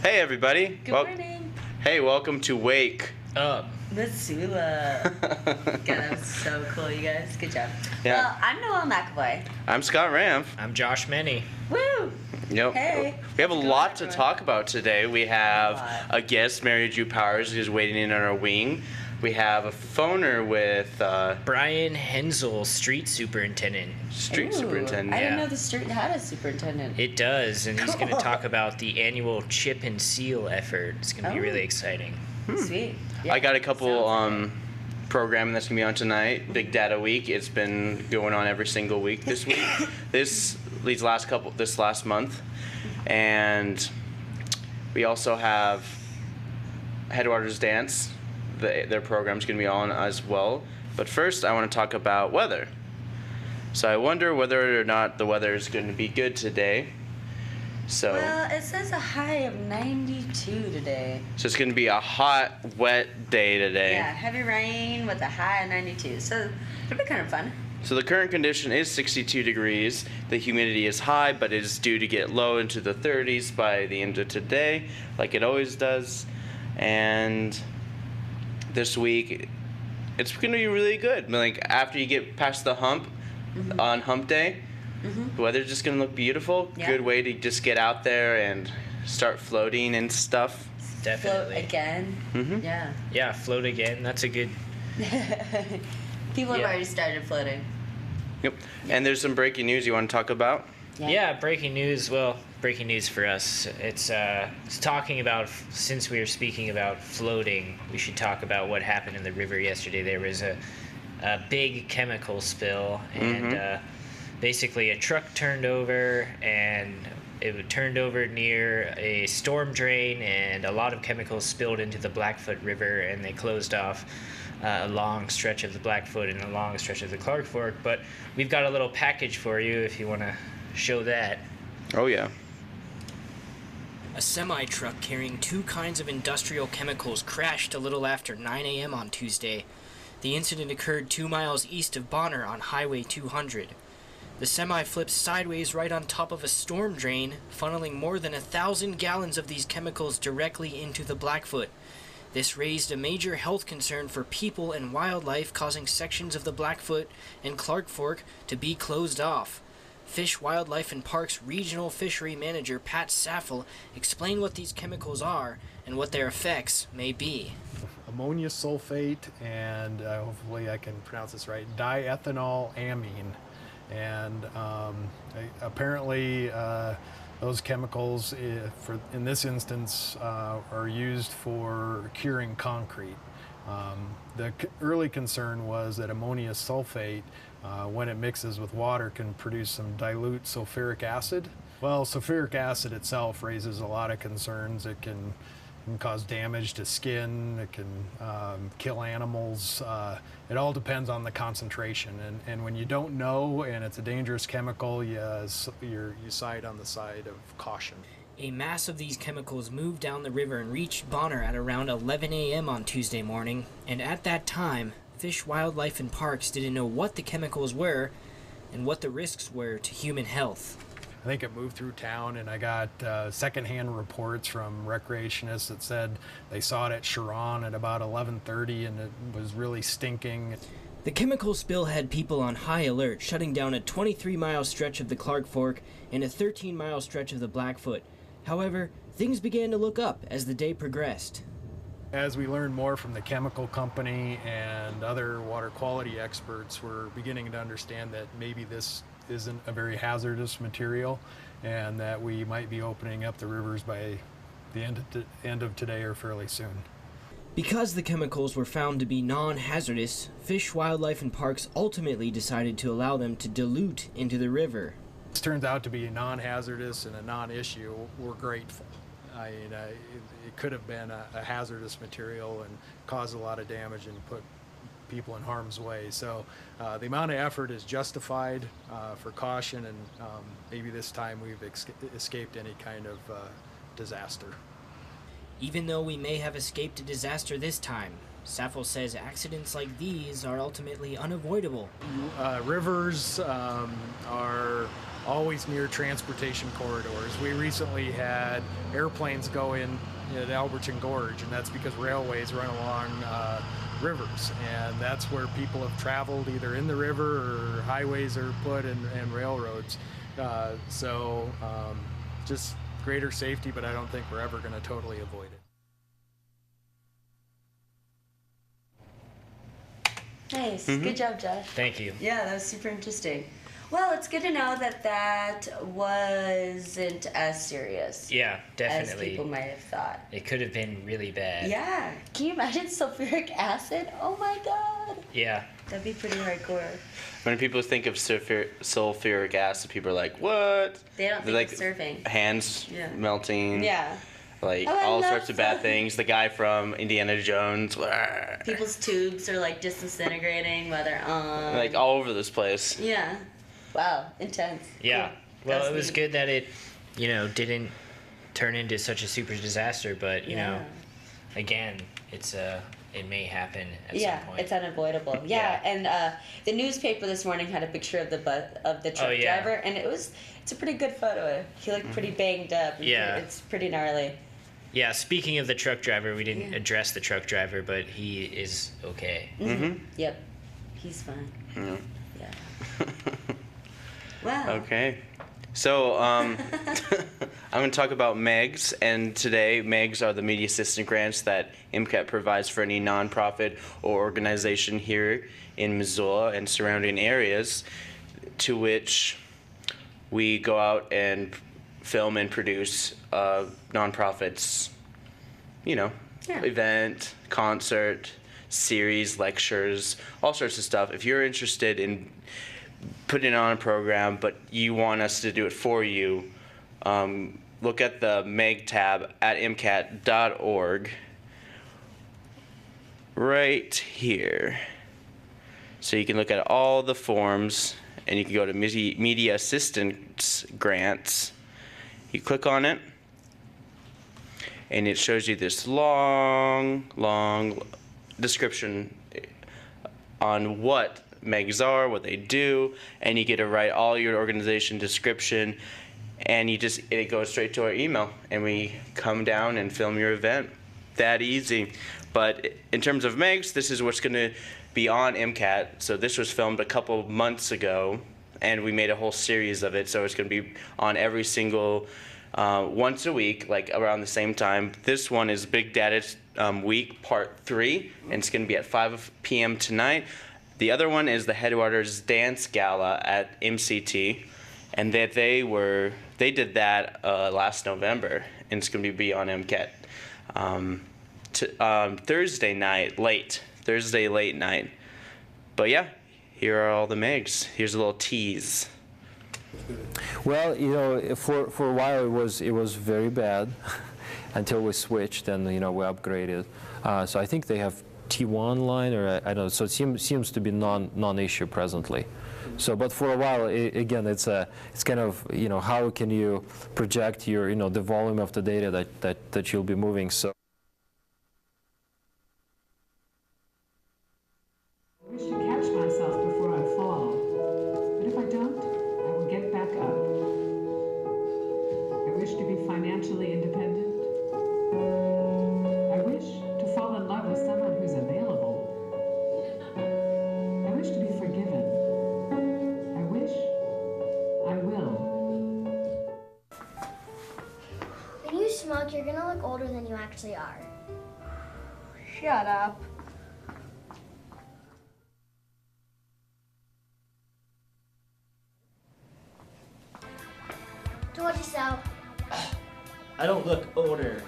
Hey everybody. Good morning. Hey, welcome to Wake Up Missoula. God, that was so cool, you guys. Good job. Yeah. Well, I'm Noelle McAvoy. I'm Scott Ramf. I'm Josh Many. Woo! Yep. Hey. We have a How's it lot going, to everyone? talk about today. We have lot. a guest, Mary Ju Powers, who's waiting in on our wing. We have a phoner with Brian Hensel, street superintendent. street Ooh, superintendent. I didn't Yeah. know the street had a superintendent. It does, and he's going to talk about the annual chip and seal effort. It's going to be Oh. really exciting. Sweet. Yeah, I got a couple sounds programming that's gonna be on tonight. Big Data Week. It's been going on every single week this week. this last month, and we also have Headwaters Dance. Their program's gonna be on as well. But first, I want to talk about weather. So I wonder whether or not the weather is going to be good today. So. Well, it says a high of 92 today. So it's going to be a hot, wet day today. Yeah, heavy rain with a high of 92. So it'll be kind of fun. So the current condition is 62 degrees. The humidity is high, but it is due to get low into the 30s by the end of today, like it always does. And this week, it's going to be really good. Like after you get past the hump, on hump day, the weather's just going to look beautiful. Yeah. Good way to just get out there and start floating and stuff. Definitely. Float again. Mhm. Yeah. Yeah, float again. That's a good... People have Yeah. already started floating. Yep. And there's some breaking news you want to talk about? Yeah, breaking news. Well, breaking news for us. It's talking about, since we were speaking about floating, we should talk about what happened in the river yesterday. There was a big chemical spill, and basically a truck turned over, and it turned over near a storm drain, and a lot of chemicals spilled into the Blackfoot River, and they closed off a long stretch of the Blackfoot and a long stretch of the Clark Fork. But we've got a little package for you if you want to show that. Oh, yeah. A semi-truck carrying two kinds of industrial chemicals crashed a little after 9 a.m. on Tuesday. The incident occurred 2 miles east of Bonner on Highway 200. The semi flipped sideways right on top of a storm drain, funneling more than 1,000 gallons of these chemicals directly into the Blackfoot. This raised a major health concern for people and wildlife, causing sections of the Blackfoot and Clark Fork to be closed off. Fish, Wildlife and Parks Regional Fishery Manager Pat Saffel explained what these chemicals are and what their effects may be. Ammonia sulfate and hopefully I can pronounce this right, diethanolamine. And apparently those chemicals, in this instance, are used for curing concrete. The early concern was that ammonia sulfate, when it mixes with water, can produce some dilute sulfuric acid. Well, sulfuric acid itself raises a lot of concerns. It can cause damage to skin, it can kill animals. It all depends on the concentration. And when you don't know and it's a dangerous chemical, you side on the side of caution. A mass of these chemicals moved down the river and reached Bonner at around 11 a.m. on Tuesday morning, and at that time, Fish, Wildlife and Parks didn't know what the chemicals were and what the risks were to human health. I think it moved through town, and I got secondhand reports from recreationists that said they saw it at Sharon at about 11:30, and it was really stinking. The chemical spill had people on high alert, shutting down a 23-mile stretch of the Clark Fork and a 13-mile stretch of the Blackfoot. However, things began to look up as the day progressed. As we learned more from the chemical company and other water quality experts, we're beginning to understand that maybe this isn't a very hazardous material and that we might be opening up the rivers by the end of today or fairly soon. Because the chemicals were found to be non-hazardous, Fish, Wildlife and Parks ultimately decided to allow them to dilute into the river. This turns out to be non-hazardous and a non-issue. We're grateful. It could have been a hazardous material and caused a lot of damage and put people in harm's way. So the amount of effort is justified for caution, and maybe this time we've escaped any kind of disaster. Even though we may have escaped a disaster this time, Saffel says accidents like these are ultimately unavoidable. Rivers are always near transportation corridors. We recently had airplanes go in at Alberton Gorge, and that's because railways run along rivers, and that's where people have traveled either in the river or highways are put and railroads. Just greater safety, but I don't think we're ever going to totally avoid it. Nice. Good job, Josh. Thank you. Yeah, that was super interesting. Well, it's good to know that that wasn't as serious Yeah, as definitely. people might have thought. It could have been really bad. Yeah. Can you imagine sulfuric acid? Oh my god. Yeah. That'd be pretty hardcore. When people think of sulfuric acid, people are like, "What?" They don't They're think like of surfing. hands Yeah. melting. Yeah. Like Oh, I all love sorts of bad surfing. things. The guy from Indiana Jones. People's tubes are like disintegrating while they're on. Like all over this place. Yeah. Wow. Intense. Yeah. Cool. Well, That's it was neat. good that it, didn't turn into such a super disaster, but, Yeah. again, it may happen at Yeah, some point. it's unavoidable. Yeah, Yeah. and the newspaper this morning had a picture of the truck Oh, yeah. driver, and it's a pretty good photo. He looked pretty banged up. Yeah. It's pretty gnarly. Yeah, speaking of the truck driver, we didn't Yeah. address the truck driver, but he is okay. Yep, he's fine. Yeah. Yeah. Wow. Okay. So, I'm going to talk about MEGs, and today MEGs are the media assistant grants that MCAT provides for any nonprofit or organization here in Missoula and surrounding areas, to which we go out and film and produce nonprofits, Yeah. event, concert, series, lectures, all sorts of stuff. If you're interested in putting on a program, but you want us to do it for you, look at the MEG tab at mcat.org right here. So you can look at all the forms, and you can go to media assistance grants. You click on it, and it shows you this long description on what MEGs are, what they do, and you get to write all your organization description, and it goes straight to our email, and we come down and film your event. That easy. But in terms of MEGs, this is what's going to be on MCAT. So this was filmed a couple months ago, and we made a whole series of it. So it's going to be on every single once a week, like around the same time. This one is Big Data Week Part 3, and it's going to be at 5 p.m. tonight. The other one is the Headwaters Dance Gala at MCT, and that they did that last November, and it's going to be on MCAT Thursday late night. But yeah, here are all the MEGs. Here's a little tease. Well, for a while it was very bad until we switched and we upgraded. So I think they have T1 line, or I don't know. So it seems to be non-issue presently. So, but for a while, again, it's kind of how can you project your the volume of the data that you'll be moving. So. I wish to catch myself before I fall, but if I don't, I will get back up. I wish to be financially independent. I wish to fall in love with someone who's available. I wish to be forgiven. I wish I will. When you smoke, you're gonna look older than you actually are. Shut up. Told you so. I don't look older.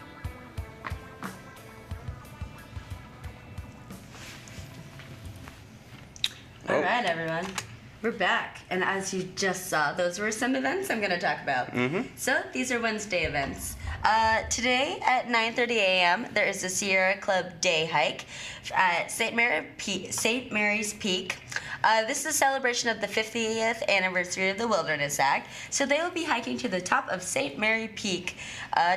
All right, everyone. We're back. And as you just saw, those were some events I'm going to talk about. So these are Wednesday events. Today at 9:30 a.m., there is a Sierra Club Day Hike at St. Mary's Peak. This is a celebration of the 50th anniversary of the Wilderness Act. So they will be hiking to the top of St. Mary Peak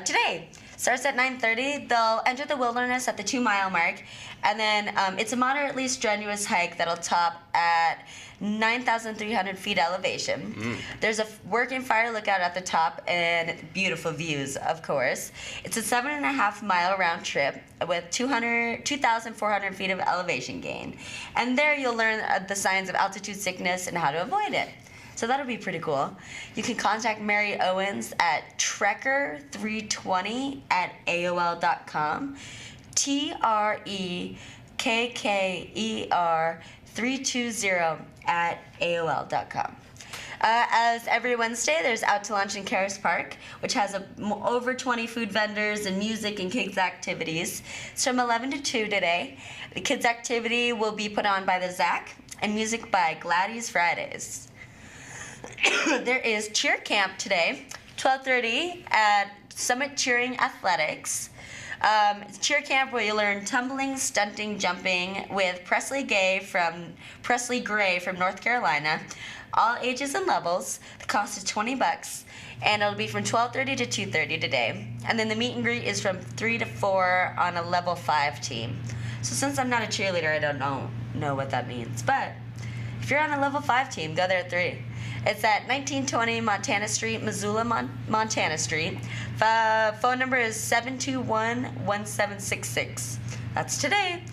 today. Starts at 9:30. They'll enter the wilderness at the 2-mile mark, and then it's a moderately strenuous hike that'll top at 9,300 feet elevation. There's a working fire lookout at the top and beautiful views, of course. It's a 7.5-mile round trip with 2,400 feet of elevation gain. And there you'll learn the signs of altitude sickness and how to avoid it. So that'll be pretty cool. You can contact Mary Owens at trekker320@aol.com. TREKKER320@aol.com. As every Wednesday, there's Out to Lunch in Caris Park, which has over 20 food vendors and music and kids activities. It's from 11 to 2 today. The kids activity will be put on by the Zach, and music by Gladys Fridays. There is cheer camp today, 12:30 at Summit Cheering Athletics. Cheer camp where you learn tumbling, stunting, jumping with Presley Gray from North Carolina. All ages and levels. The cost is $20, and it'll be from 12:30 to 2:30 today. And then the meet and greet is from 3 to 4 on a level 5 team. So since I'm not a cheerleader, I don't know what that means. But if you're on a level 5 team, go there at 3. It's at 1920 Montana Street, Missoula, Montana Street. Phone number is 721-1766. That's today.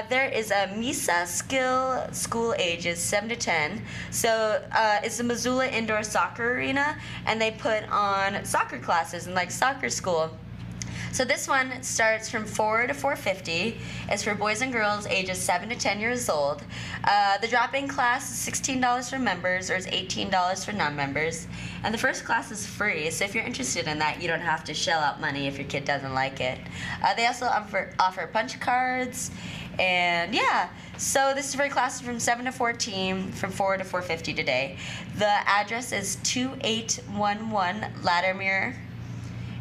There is a MISA skill school ages 7 to 10. So it's the Missoula Indoor Soccer Arena, and they put on soccer classes and like soccer school. So this one starts from 4 to 4:50. It's for boys and girls ages 7 to 10 years old. The drop-in class is $16 for members, or it's $18 for non-members. And the first class is free, so if you're interested in that, you don't have to shell out money if your kid doesn't like it. They also offer punch cards, and yeah. So this is for classes from 7 to 14, from 4 to 4:50 today. The address is 2811 Latimer,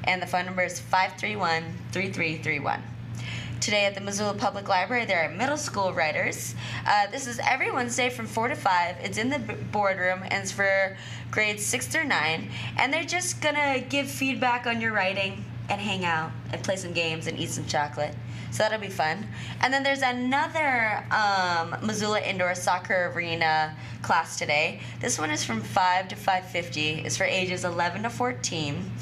and the phone number is 531-3331. Today at the Missoula Public Library, there are middle school writers. This is every Wednesday from 4 to 5. It's in the boardroom, and it's for grades 6 through 9. And they're just going to give feedback on your writing and hang out and play some games and eat some chocolate. So that'll be fun. And then there's another Missoula Indoor Soccer Arena class today. This one is from 5 to 5:50. It's for ages 11 to 14.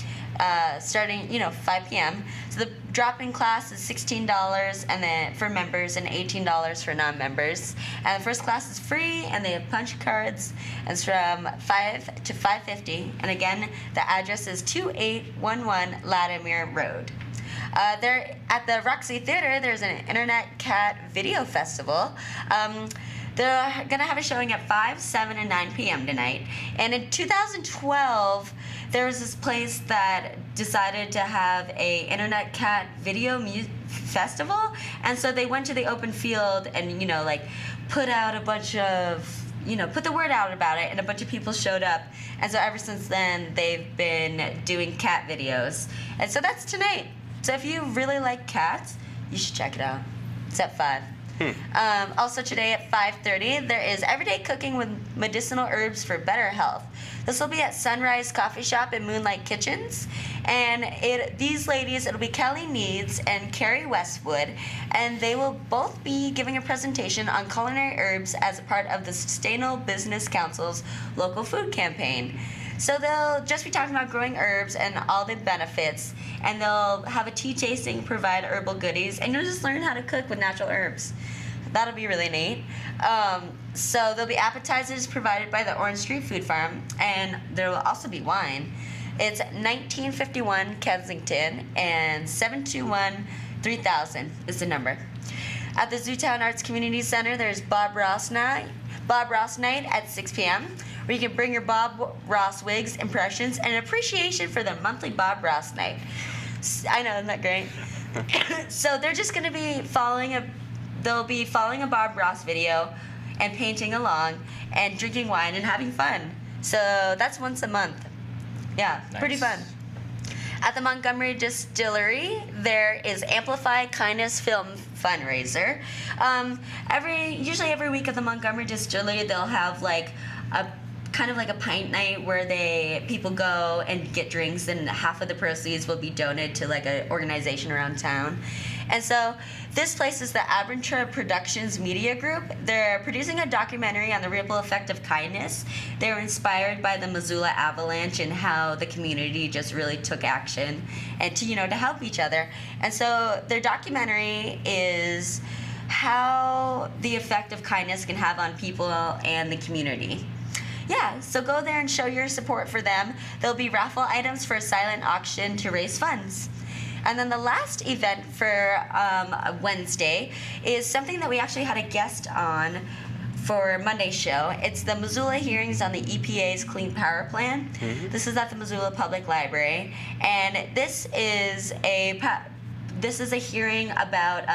Starting 5 p.m. So the drop-in class is $16 and then for members and $18 for non-members. And the first class is free, and they have punch cards. And it's from 5 to 5:50. And again, the address is 2811 Latimer Road. There at the Roxy Theater, there's an Internet Cat Video Festival. They're going to have a showing at 5, 7, and 9 p.m. tonight. And in 2012, there was this place that decided to have a Internet Cat Video Festival. And so they went to the open field and, put out a bunch of, put the word out about it, and a bunch of people showed up. And so ever since then, they've been doing cat videos. And so that's tonight. So if you really like cats, you should check it out. It's at 5. Also today at 5:30, there is Everyday Cooking with Medicinal Herbs for Better Health. This will be at Sunrise Coffee Shop and Moonlight Kitchens. And these ladies, it'll be Kelly Needs and Carrie Westwood, and they will both be giving a presentation on culinary herbs as a part of the Sustainable Business Council's local food campaign. So they'll just be talking about growing herbs and all the benefits, and they'll have a tea tasting, provide herbal goodies, and you'll just learn how to cook with natural herbs. That'll be really neat. So there'll be appetizers provided by the Orange Street Food Farm, and there will also be wine. It's 1951 Kensington, and 721-3000 is the number. At the Zootown Arts Community Center, there's Bob Ross Night at 6 p.m., where you can bring your Bob Ross wigs, impressions, and an appreciation for the monthly Bob Ross Night. I know, isn't that great? So they're just going to be they'll be following a Bob Ross video and painting along and drinking wine and having fun. So that's once a month. Yeah, nice. Pretty fun. At the Montgomery Distillery, there is Amplify Kindness Film Fundraiser. Usually every week at the Montgomery Distillery, they'll have like a kind of like a pint night where people go and get drinks, and half of the proceeds will be donated to like an organization around town. And so this place is the Aventura Productions Media Group. They're producing a documentary on the ripple effect of kindness. They were inspired by the Missoula avalanche and how the community just really took action and to help each other. And so their documentary is how the effect of kindness can have on people and the community. Yeah, so go there and show your support for them. There'll be raffle items for a silent auction to raise funds. And then the last event for Wednesday is something that we actually had a guest on for Monday's show. It's the Missoula hearings on the EPA's Clean Power Plan. Mm-hmm. This is at the Missoula Public Library, and this is a hearing about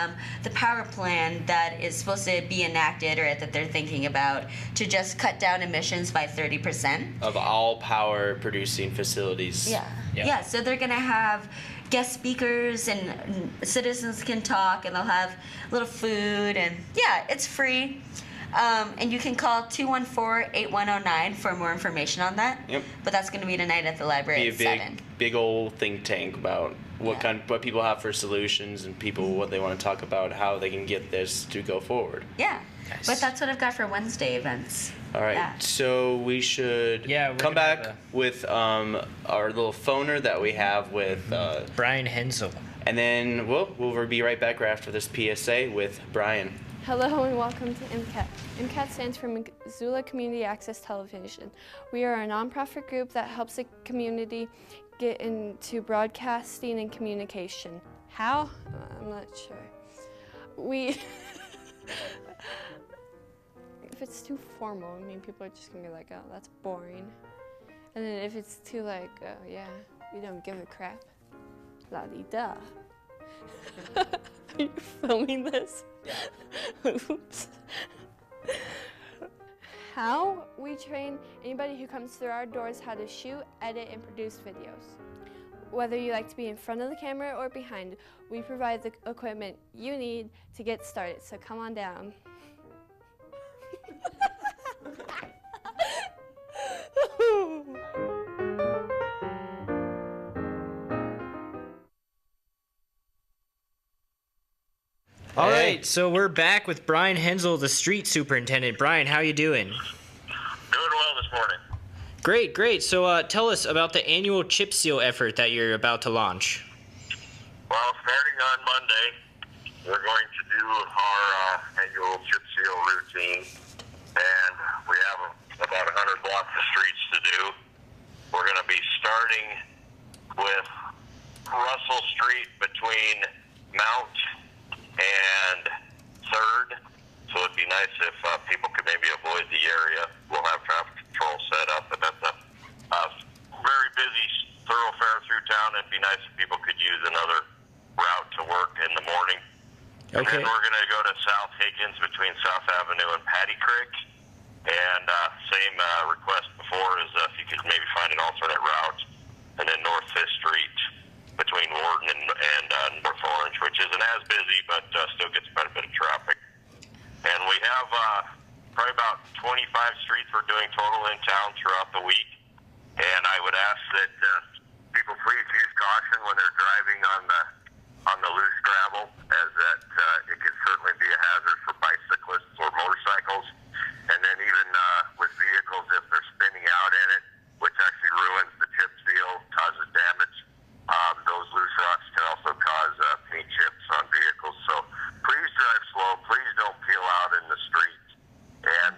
the power plan that is supposed to be enacted, or that they're thinking about, to just cut down emissions by 30%. Of all power producing facilities. Yeah, so they're going to have guest speakers, and citizens can talk, and they'll have a little food, and yeah, it's free. And you can call 214-8109 for more information on that. Yep. But that's going to be tonight at the library at 7. Big old think tank about what people have for solutions, and what they want to talk about, how they can get this to go forward. Yeah. Nice. But that's what I've got for Wednesday events. All right, so we should come back with our little phoner that we have with Brian Hensel. And then we'll be right back after this PSA with Brian. Hello and welcome to MCAT. MCAT stands for Missoula Community Access Television. We are a nonprofit group that helps the community get into broadcasting and communication. How? I'm not sure. If it's too formal, people are just gonna be like, oh, that's boring. And then if it's too like, oh yeah, we don't give a crap, la-di-da. Are you filming this? Yeah. Oops. How? We train anybody who comes through our doors how to shoot, edit, and produce videos. Whether you like to be in front of the camera or behind, we provide the equipment you need to get started, so come on down. All right, so we're back with Brian Hensel, the street superintendent. Brian, how you doing? Doing well this morning. Great. So tell us about the annual chip seal effort that you're about to launch. Well, starting on Monday, we're going to do our annual chip seal routine, and we have about 100 blocks of streets to do. We're going to be starting with Russell Street between Mount and 3rd, so it'd be nice if people could maybe avoid the area. We'll have traffic control set up, but that's a very busy thoroughfare through town. It'd be nice if people could use another route to work in the morning. Okay. And then we're going to go to South Higgins between South Avenue and Patty Creek. And same request before is if you could maybe find an alternate route. And then North 5th Street between Warden and North Orange, which isn't as busy, but still gets quite a bit of traffic. And we have probably about 25 streets we're doing total in town throughout the week. And I would ask that people please use caution when they're driving on the loose gravel, as that it could certainly be a hazard for bicyclists or motorcycles. And then even with vehicles, if they're spinning out in it, which actually ruins the chip seal, causes damage. Those loose rocks can also cause paint chips on vehicles. So please drive slow. Please don't peel out in the streets. And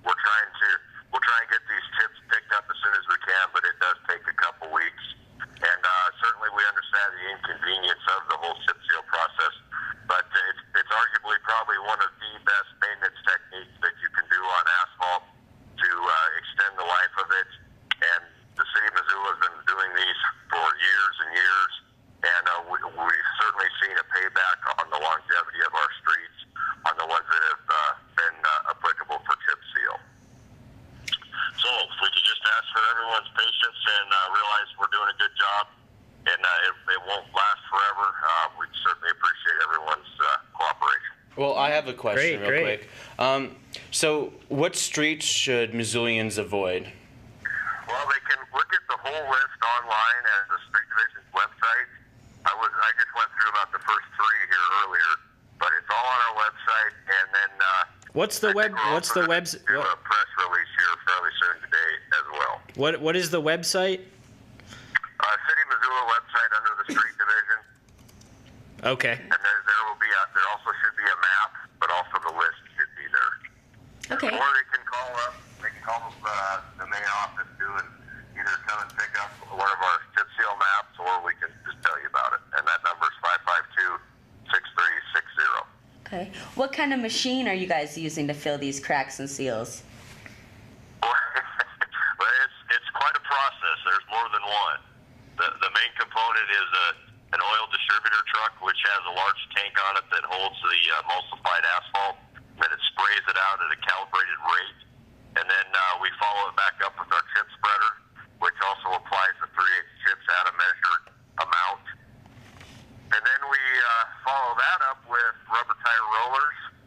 we'll try and get these chips picked up as soon as we can, but it does take a couple weeks. And certainly we understand the inconvenience of the whole chip seal process, but it's arguably probably one of the best maintenance techniques that you can do on asphalt to extend the life of it. And the city of Missoula has been doing these for years and years, and we've certainly seen a payback on the longevity of our streets, on the ones that have been applicable for chip seal. So if we could just ask for everyone's patience and realize we're doing a good job, and it won't last forever, we'd certainly appreciate everyone's cooperation. Well, I have a question real Great. quick. So what streets should Missoulians avoid? Well, they can look at the whole list online at the Street Division's website. I just went through about the first three here earlier, but it's all on our website. And then What's the web? What's the web? do a press release here fairly soon today as well. What is the website? City of Missoula website under the Street Division, Okay. and there will be there also should be a map, but also the list should be there. Okay. Or they can call up. They can call the main office too, and either come and pick up one of our chip seal maps, or we can just tell you about it. And that number is 552-6360. Okay. What kind of machine are you guys using to fill these cracks and seals? Well, it's quite a process. There's more than one. The main component is an oil distributor truck, which has a large tank on it that holds the emulsified asphalt. Then it sprays it out at a calibrated rate. And then we follow it back up with our chip spreader, which also applies the 3/8 chips at a measured amount. And then we follow that up with rubber tire rollers,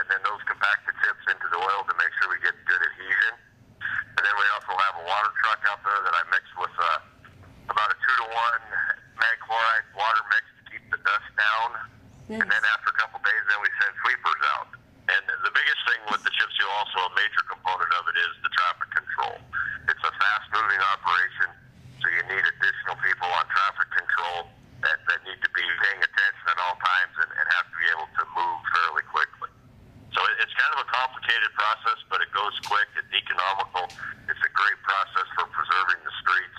and then those compact the chips into the oil to make sure we get good adhesion. And then we also have a water truck out there that I mix with about a 2-to-1 mag chloride water mix to keep the dust down. Nice. And then after a couple days, then we send sweepers out. And the biggest thing with the chip seal, also a major component of it, is the traffic control. It's a fast-moving operation, so you need additional people on traffic control that need to be paying attention at all times and have to be able to move fairly quickly. So it's kind of a complicated process, but it goes quick. It's economical. It's a great process for preserving the streets,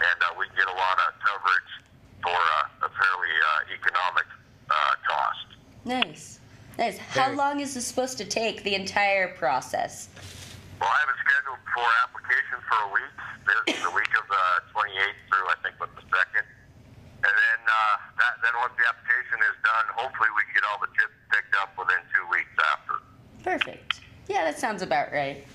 and we can get a lot of coverage for a fairly economic cost. Nice. Nice. How long is this supposed to take, the entire process? Well, I have it scheduled for application for a week. There's the week of the 28th through, I think, the 2nd. And then then once the application is done, hopefully we can get all the chips picked up within 2 weeks after. Perfect. Yeah, that sounds about right.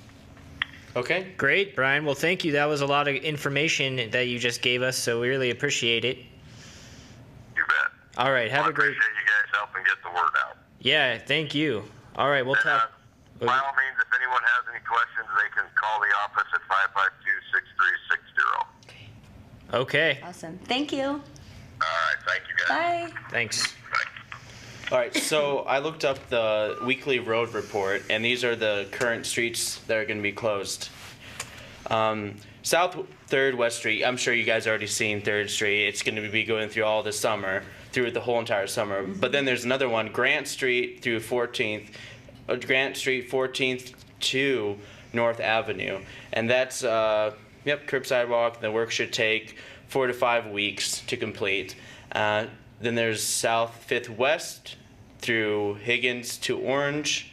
Okay. Great, Brian. Well, thank you. That was a lot of information that you just gave us, so we really appreciate it. You bet. All right. Have I a great. appreciate you guys helping get the word out. Yeah. Thank you. All right. We'll And, talk. by all means, if anyone has any questions, they can call the office at 552-6360. Okay. Awesome. Thank you. All right. Thank you, guys. Bye. Thanks. All right, so I looked up the weekly road report, and these are the current streets that are going to be closed. South 3rd, West Street, I'm sure you guys already seen 3rd Street. It's going to be going through all the summer, through the whole entire summer. But then there's another one, Grant Street through 14th, Grant Street 14th to North Avenue. And that's, curb sidewalk. The work should take 4 to 5 weeks to complete. Then there's South 5th West through Higgins to Orange.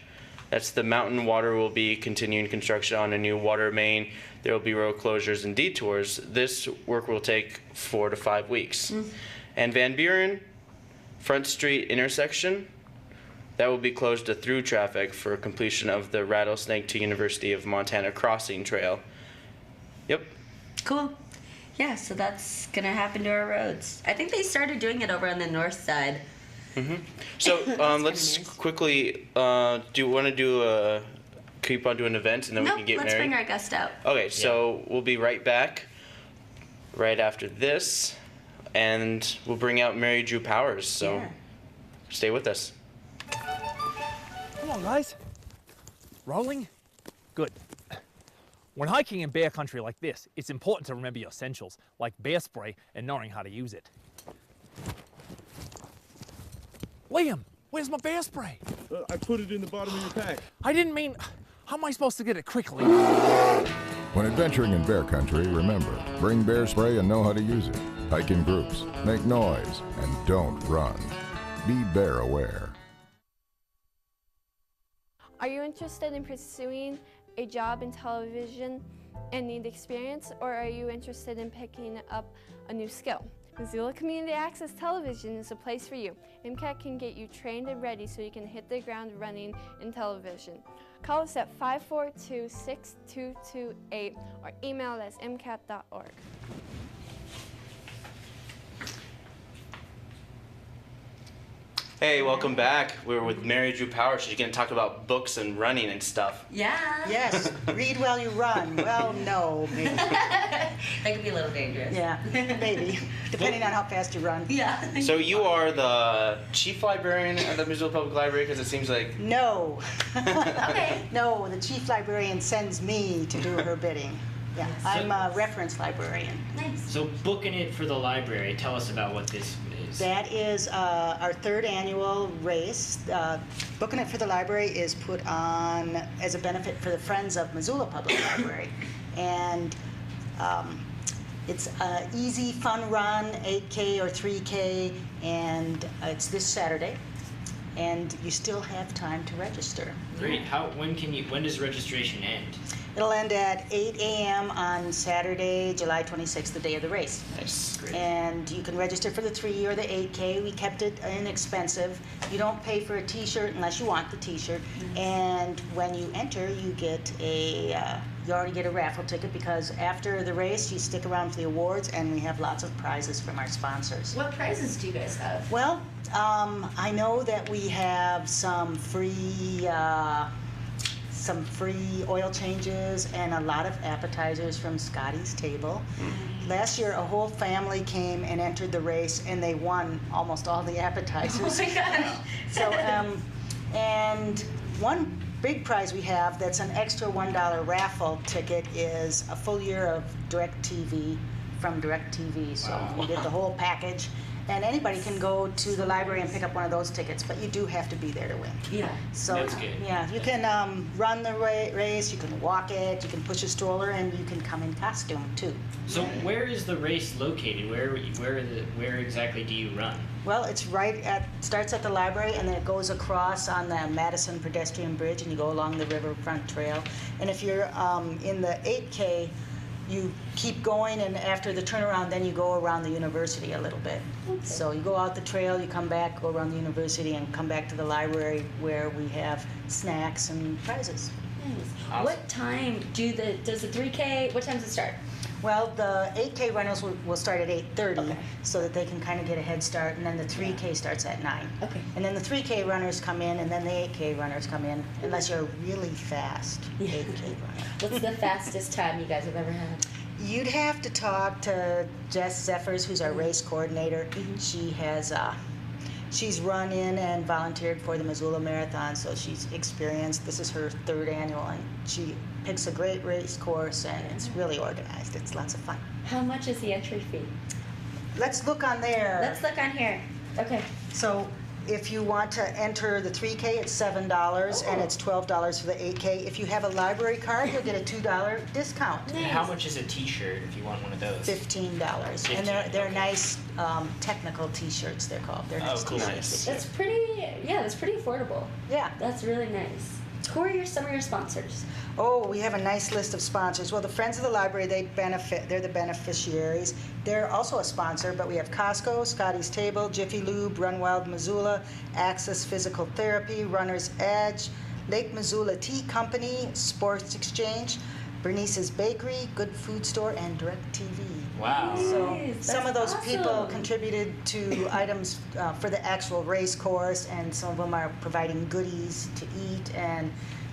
That's the mountain water will be continuing construction on a new water main. There will be road closures and detours. This work will take 4 to 5 weeks. And Van Buren, Front Street intersection, that will be closed to through traffic for completion of the Rattlesnake to University of Montana crossing trail. Yep. Cool. Yeah, so that's going to happen to our roads. I think they started doing it over on the north side. So let's nice. quickly, do you want to keep on doing events and then we can get let's married? bring our guest out. Okay, so we'll be right back right after this, and we'll bring out Mary Drew Powers. So Yeah. stay with us. Come on, guys. Rolling? Good. When hiking in bear country like this, it's important to remember your essentials, like bear spray and knowing how to use it. Liam, where's my bear spray? I put it in the bottom of your pack. I didn't mean, how am I supposed to get it quickly? When adventuring in bear country, remember, bring bear spray and know how to use it. Hike in groups, make noise, and don't run. Be bear aware. Are you interested in pursuing a job in television and need experience, or are you interested in picking up a new skill? Missoula Community Access Television is a place for you. MCAT can get you trained and ready so you can hit the ground running in television. Call us at 542-6228 or email us mcat.org. Hey, welcome back. We're with Mary Drew Power. She's going to talk about books and running and stuff. Yeah. Yes, read while you run. Well, no, maybe. That could be a little dangerous. Yeah, maybe, depending on how fast you run. Yeah. So you are the chief librarian at the Missoula Public Library, because it seems like... No. Okay. No, the chief librarian sends me to do her bidding. Yeah, I'm a reference librarian. Nice. So booking it for the library, tell us about what this is. That is our third annual race. Booking It for the Library is put on as a benefit for the Friends of Missoula Public Library. And it's an easy, fun run, 8K or 3K, and it's this Saturday. And you still have time to register. Great. When does registration end? It'll end at 8 a.m. on Saturday, July 26th, the day of the race. Nice. Great. And you can register for the 3 or the 8K. We kept it inexpensive. You don't pay for a T-shirt unless you want the T-shirt. And when you enter, you get you already get a raffle ticket, because after the race, you stick around for the awards, and we have lots of prizes from our sponsors. What prizes do you guys have? Well, I know that we have some free oil changes and a lot of appetizers from Scotty's Table. Last year, a whole family came and entered the race, and they won almost all the appetizers. Oh my gosh. So, and one big prize we have that's an extra $1 raffle ticket is a full year of DirecTV from DirecTV. So you get the whole package. And anybody can go to the library and pick up one of those tickets, but you do have to be there to win. Yeah. So That's good. yeah, you can run the race, you can walk it, you can push a stroller, and you can come in costume too. So where is the race located? Where exactly do you run? Well, it's starts at the library, and then it goes across on the Madison pedestrian bridge, and you go along the riverfront trail. And if you're in the 8K, you keep going, and after the turnaround, then you go around the university a little bit. Okay. So you go out the trail, you come back, go around the university, and come back to the library where we have snacks and prizes. Nice. Awesome. What time does the 3K, what time does it start? Well, the 8K runners will start at 8:30, so that they can kind of get a head start, and then the 3K starts at 9. Okay. And then the 3K runners come in, and then the 8K runners come in, unless you're a really fast 8K runner. What's the fastest time you guys have ever had? You'd have to talk to Jess Zeffers, who's our race coordinator. She has she's run in and volunteered for the Missoula Marathon, so she's experienced. This is her 3rd annual, and she picks a great race course, and it's really organized. It's lots of fun. How much is the entry fee? Let's look on there. Let's look on here. Okay. So if you want to enter the 3K, it's $7, and it's $12 for the 8K. If you have a library card, you'll get a $2 discount. And how much is a T-shirt if you want one of those? $15. And they're nice technical T-shirts, they're called. They're nice cool. T-shirts. That's pretty affordable. Yeah. That's really nice. Who are some of your sponsors? Oh, we have a nice list of sponsors. Well, the Friends of the Library, they're the beneficiaries. They're also a sponsor, but we have Costco, Scotty's Table, Jiffy Lube, Run Wild Missoula, Access Physical Therapy, Runner's Edge, Lake Missoula Tea Company, Sports Exchange, Bernice's Bakery, Good Food Store, and DirecTV. Wow. So Nice. some of those That's people awesome. contributed to items for the actual race course, and some of them are providing goodies to eat and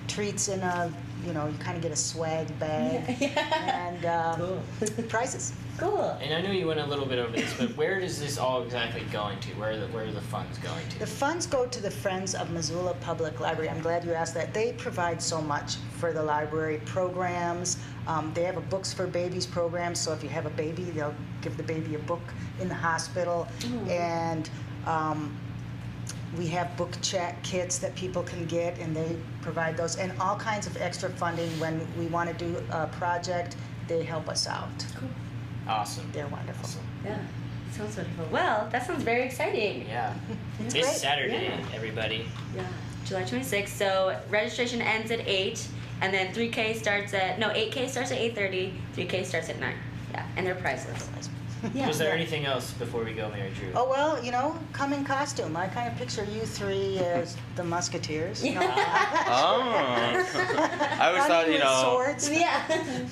treats in a, you kind of get a swag bag and prizes. Cool. And I know you went a little bit over this, but where is this all exactly going to? Where are the funds going to? The funds go to the Friends of Missoula Public Library. I'm glad you asked that. They provide so much for the library programs. They have a Books for Babies program, so if you have a baby, they'll give the baby a book in the hospital. And we have book chat kits that people can get, and they provide those, and all kinds of extra funding. When we want to do a project, they help us out. Cool. Awesome. They're wonderful. Awesome. Yeah. Sounds wonderful. Well, that sounds very exciting. Yeah. It's This great. Saturday, everybody. Yeah. July 26th. So registration ends at 8, and then 8K starts at 8:30, 3K starts at 9. Yeah, and they're priceless. Yeah. Was there anything else before we go, Mary Drew? Oh, well, come in costume. I kind of picture you three as the Musketeers. Oh. I always thought, Running with swords. Yeah.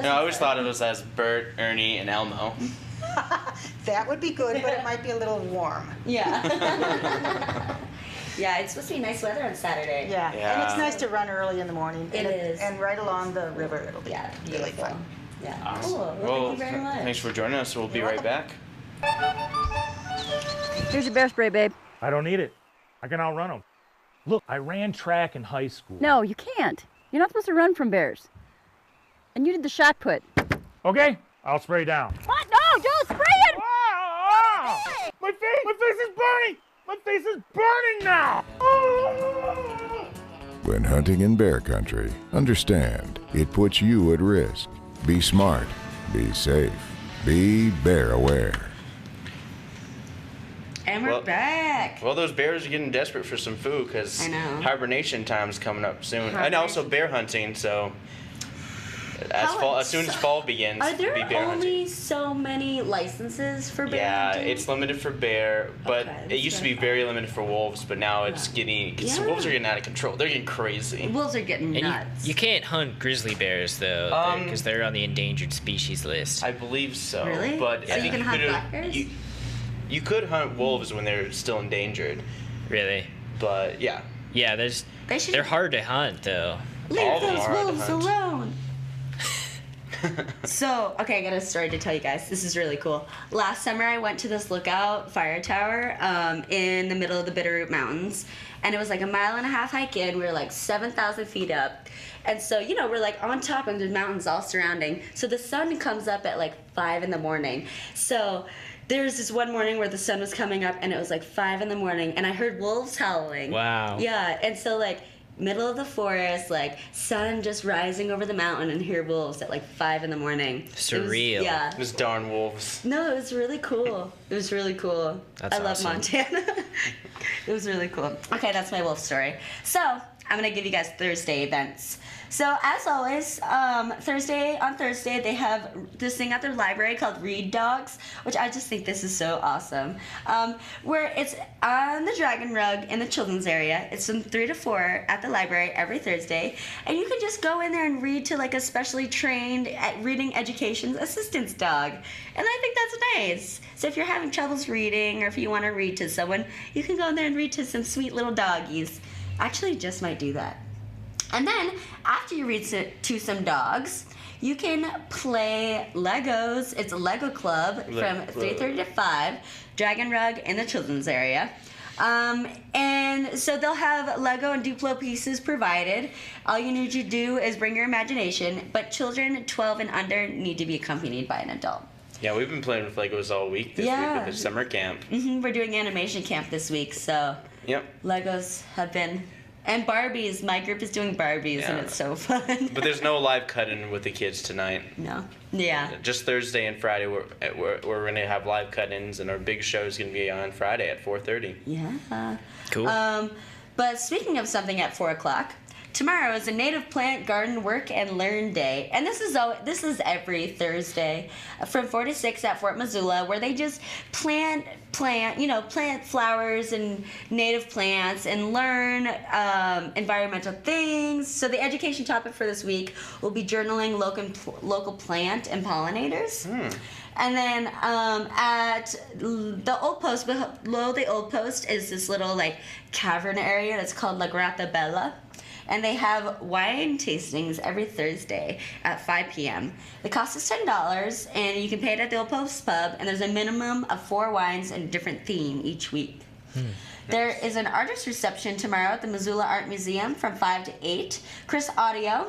I always thought of us as Bert, Ernie, and Elmo. That would be good, but it might be a little warm. Yeah. Yeah, it's supposed to be nice weather on Saturday. Yeah, and it's nice to run early in the morning. It is. And right along the river, it'll be really fun. Yeah. Awesome. Cool. Well, thank you very much. Thanks for joining us. We'll be right back. Here's your bear spray, babe. I don't need it. I can outrun them. Look, I ran track in high school. No, you can't. You're not supposed to run from bears. And you did the shot put. Okay, I'll spray down. What? No, don't spray it! My face is burning! My face is burning now! When hunting in bear country, understand it puts you at risk. Be smart, be safe, be bear aware. And we're back. Well, those bears are getting desperate for some food because I know. hibernation time's coming up soon. And also bear hunting, so as soon as fall begins, Are there be bear hunting. only so many licenses for bear Yeah, hunting? it's limited for bear, but Okay, it used to be very limited for wolves, but now it's getting, because Yeah. wolves are getting out of control. They're getting crazy. Wolves are getting And nuts. you can't hunt grizzly bears though, because they're on the endangered species list. I believe so. Really? But So I you think can hunt could- black bears? You could hunt wolves when they're still endangered. Really? But yeah. Yeah, They should- they're hard to hunt though. Leave All of them those are hard to wolves hunt. alone. So, okay, I got a story to tell you guys. This is really cool. Last summer, I went to this lookout fire tower in the middle of the Bitterroot Mountains, and it was like a 1.5 mile hike in. We were like 7,000 feet up, and so we're like on top, and there's mountains all surrounding. So the sun comes up at like 5 in the morning. So there's this one morning where the sun was coming up, and it was like 5 in the morning, and I heard wolves howling. Wow. Yeah, and so like middle of the forest, like sun just rising over the mountain, and hear wolves at like 5 in the morning. Surreal. Yeah. Those darn wolves. No, it was really cool. It was really cool. That's I love awesome. Montana. It was really cool. Okay, that's my wolf story. So I'm gonna give you guys Thursday events. So as always, on Thursday they have this thing at their library called Read Dogs, which I just think this is so awesome. Where it's on the Dragon Rug in the children's area. It's from 3 to 4 at the library every Thursday, and you can just go in there and read to like a specially trained reading education assistance dog, and I think that's nice. So if you're having troubles reading, or if you want to read to someone, you can go in there and read to some sweet little doggies. Actually, just might do that. And then, after you read to some dogs, you can play Legos. It's a Lego club from 3:30 to 5, Dragon Rug in the children's area. And so they'll have Lego and Duplo pieces provided. All you need to do is bring your imagination, but children 12 and under need to be accompanied by an adult. Yeah, we've been playing with Legos all week this week with the summer camp. We're doing animation camp this week, so Yep. Legos have been... And Barbies. My group is doing Barbies, and it's so fun. But there's no live cut-in with the kids tonight. No. Yeah. Just Thursday and Friday we're going to have live cut-ins, and our big show is going to be on Friday at 4:30. Yeah. Cool. But speaking of something at 4 o'clock, tomorrow is a native plant garden work and learn day, and this is every Thursday from 4 to 6 at Fort Missoula, where they just plant flowers and native plants and learn environmental things. So the education topic for this week will be journaling local plant and pollinators. And then at the old post, below the old post, is this little like cavern area that's called La Grata Bella. And they have wine tastings every Thursday at 5 p.m. The cost is $10, and you can pay it at the Old Post Pub, and there's a minimum of 4 wines and a different theme each week. There is an artist reception tomorrow at the Missoula Art Museum from 5 to 8. Chris Audio.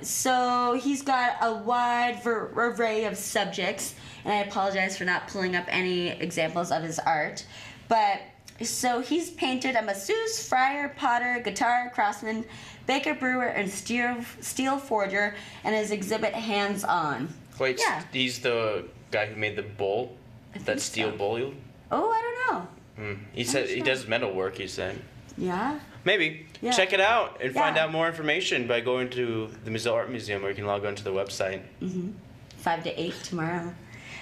So he's got a wide array of subjects, and I apologize for not pulling up any examples of his art. But so he's painted a masseuse, friar, potter, guitar, craftsman, baker, brewer, and steel forger, and his exhibit hands-on. Wait, he's the guy who made the bowl? That steel bowl? Oh, I don't know. He said he does metal work, he said. Yeah? Maybe. Yeah. Check it out and find Yeah. out more information by going to the Missoula Art Museum, or you can log on to the website. 5 to 8 tomorrow.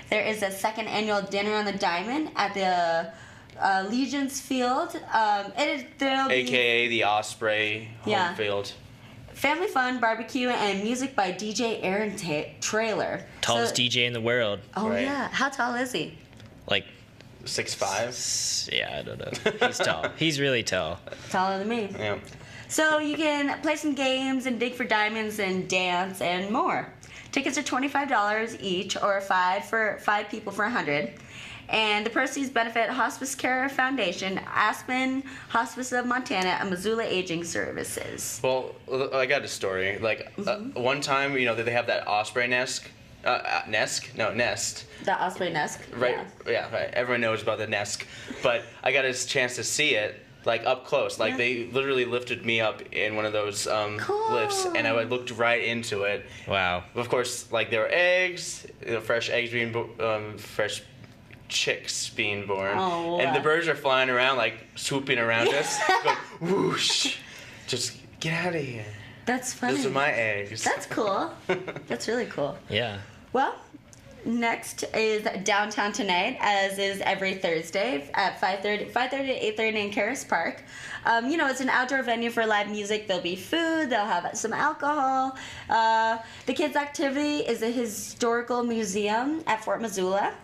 There is a second annual Dinner on the Diamond at the Legion's Field. There'll be AKA the Osprey Yeah. home field. family fun, barbecue, and music by DJ Aaron Trailer. Tallest DJ in the world. Oh, yeah. How tall is he? Like 6'5"? Yeah, I don't know. He's tall. He's really tall. Taller than me. Yeah. So you can play some games and dig for diamonds and dance and more. Tickets are $25 each, or five people for $100. And the proceeds benefit Hospice Care Foundation, Aspen Hospice of Montana, and Missoula Aging Services. Well, I got a story. Like, one time, you know, they have that osprey nest. Nest. The osprey nest. Right. Yeah. Right. Everyone knows about the nest, but I got a chance to see it like up close. Like they literally lifted me up in one of those lifts, and I looked right into it. Wow. Of course, like there were eggs, fresh eggs being fresh chicks being born, and the birds are flying around, like swooping around us, going whoosh. Just get out of here. That's funny. Those are my eggs. That's cool. That's really cool. Yeah. Well, next is Downtown Tonight, as is every Thursday at 5:30 to 8:30 in Caris Park. You know, it's an outdoor venue for live music. There'll be food. They'll have some alcohol. The kids' activity is a historical museum at Fort Missoula.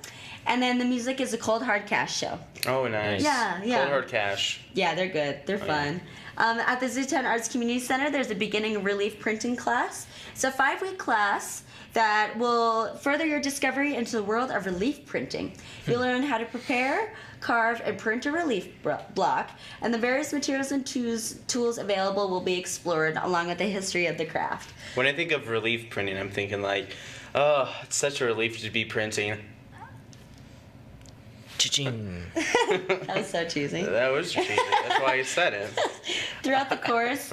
And then the music is a Cold Hard Cash show. Oh, nice. Yeah. Cold Hard Cash. Yeah, they're good. They're fun. At the Zootown Arts Community Center, there's a beginning relief printing class. It's a 5-week class that will further your discovery into the world of relief printing. You'll learn how to prepare, carve, and print a relief block, and the various materials and tools available will be explored along with the history of the craft. When I think of relief printing, I'm thinking like, oh, it's such a relief to be printing. Cha-ching. That was so cheesy. That was cheesy. That's why you said it. Throughout the course,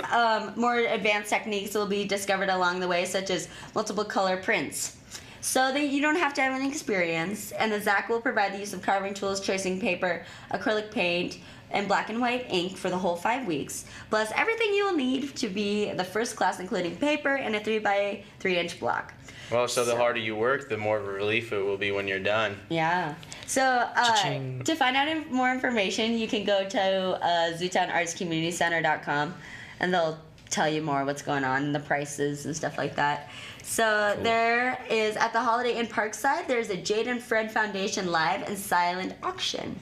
more advanced techniques will be discovered along the way, such as multiple color prints. So that you don't have to have any experience, and the ZAC will provide the use of carving tools, tracing paper, acrylic paint, and black and white ink for the whole 5 weeks, plus everything you will need to be the first class, including paper and a 3x3-inch block. Well, so the harder you work, the more of a relief it will be when you're done. Yeah. So to find out more information, you can go to ZootownArtsCommunityCenter.com, and they'll tell you more what's going on and the prices and stuff like that. So there is, at the Holiday Inn Parkside, there's a Jade and Fred Foundation live and silent auction.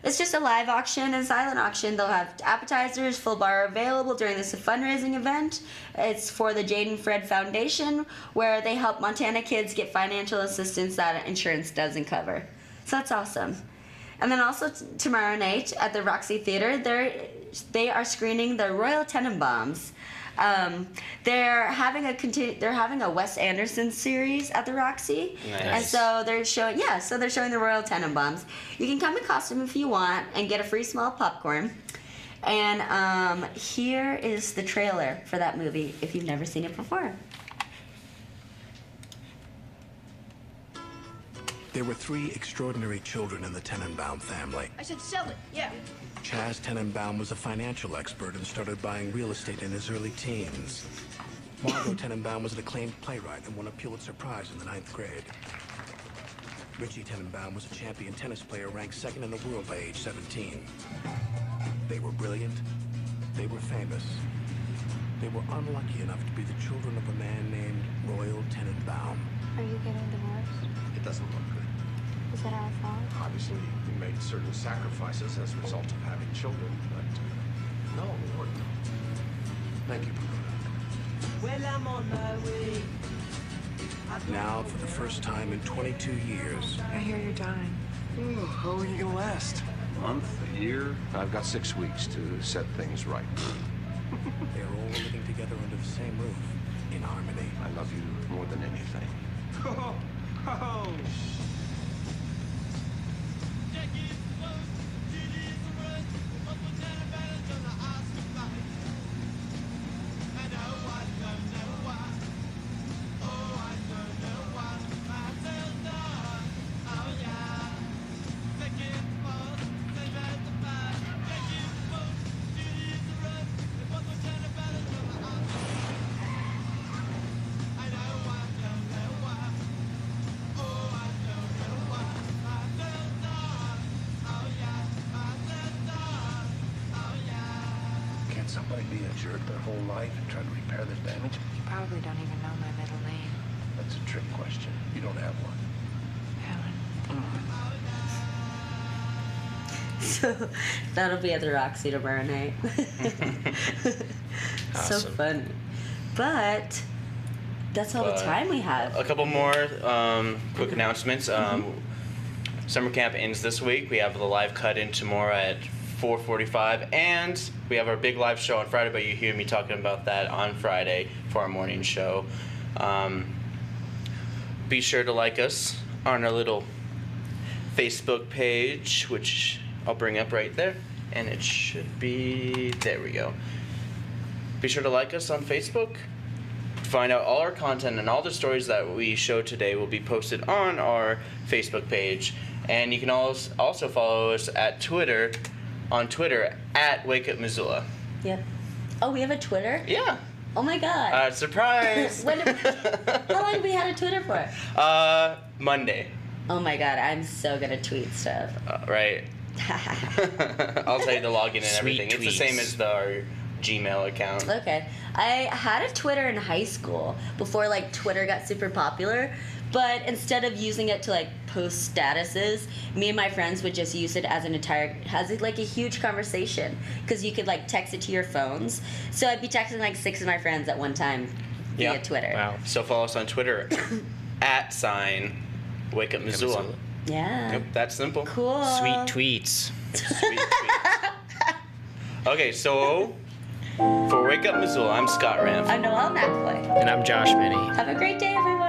It's just a live auction and silent auction. They'll have appetizers, full bar available during this fundraising event. It's for the Jade and Fred Foundation, where they help Montana kids get financial assistance that insurance doesn't cover. So that's awesome. And then also tomorrow night at the Roxy Theater, they are screening the Royal Tenenbaums. They're having a Wes Anderson series at the Roxy, and so they're showing the Royal Tenenbaums. You can come in costume if you want and get a free small popcorn. And here is the trailer for that movie if you've never seen it before. There were 3 extraordinary children in the Tenenbaum family. I said sell it, yeah. Chaz Tenenbaum was a financial expert and started buying real estate in his early teens. Margot Tenenbaum was an acclaimed playwright and won a Pulitzer Prize in the 9th grade. Richie Tenenbaum was a champion tennis player ranked 2nd in the world by age 17. They were brilliant. They were famous. They were unlucky enough to be the children of a man named Royal Tenenbaum. Are you getting divorced? It doesn't look good. Is that our fault? Obviously, we made certain sacrifices as a result of having children, but no, Lord, no. Thank you, Well, I'm on my way. Now, for the first time in 22 years, I hear you're dying. How are you gonna last? A month, a year? I've got 6 weeks to set things right. they're all living together under the same roof, in harmony. I love you more than anything. Oh. Somebody be a jerk their whole life and try to repair this damage? You probably don't even know my middle name. That's a trick question. You don't have one. Helen. So that'll be at the Roxy tomorrow night. So Awesome. funny. But that's all the time we have. A couple more quick announcements. Summer camp ends this week. We have the live cut-in tomorrow at 4:45, and we have our big live show on Friday, but you hear me talking about that on Friday for our morning show. Be sure to like us on our little Facebook page, which I'll bring up right there, and it should be, there we go. Be sure to like us on Facebook. Find out all our content, and all the stories that we show today will be posted on our Facebook page. And you can also follow us at Twitter, on Twitter at Wake Up Missoula. Yep. Oh, we have a Twitter? Yeah. Oh my God. Surprise. How long have we had a Twitter for? Monday. Oh my God, I'm so good at tweet stuff. Right. I'll tell you the login and Sweet everything. It's the same as our Gmail account. Okay. I had a Twitter in high school before like Twitter got super popular, but instead of using it to like post statuses, me and my friends would just use it as like a huge conversation, because you could like text it to your phones. So I'd be texting like 6 of my friends at one time via Twitter. Wow. So follow us on Twitter at Wake Up Missoula. Yeah. Yep, that's simple. Cool. Sweet tweets. Sweet tweets. Okay, so for Wake Up Missoula, I'm Scott Ramp. I'm Noelle McFoy. And I'm Josh Minnie. Have a great day, everyone.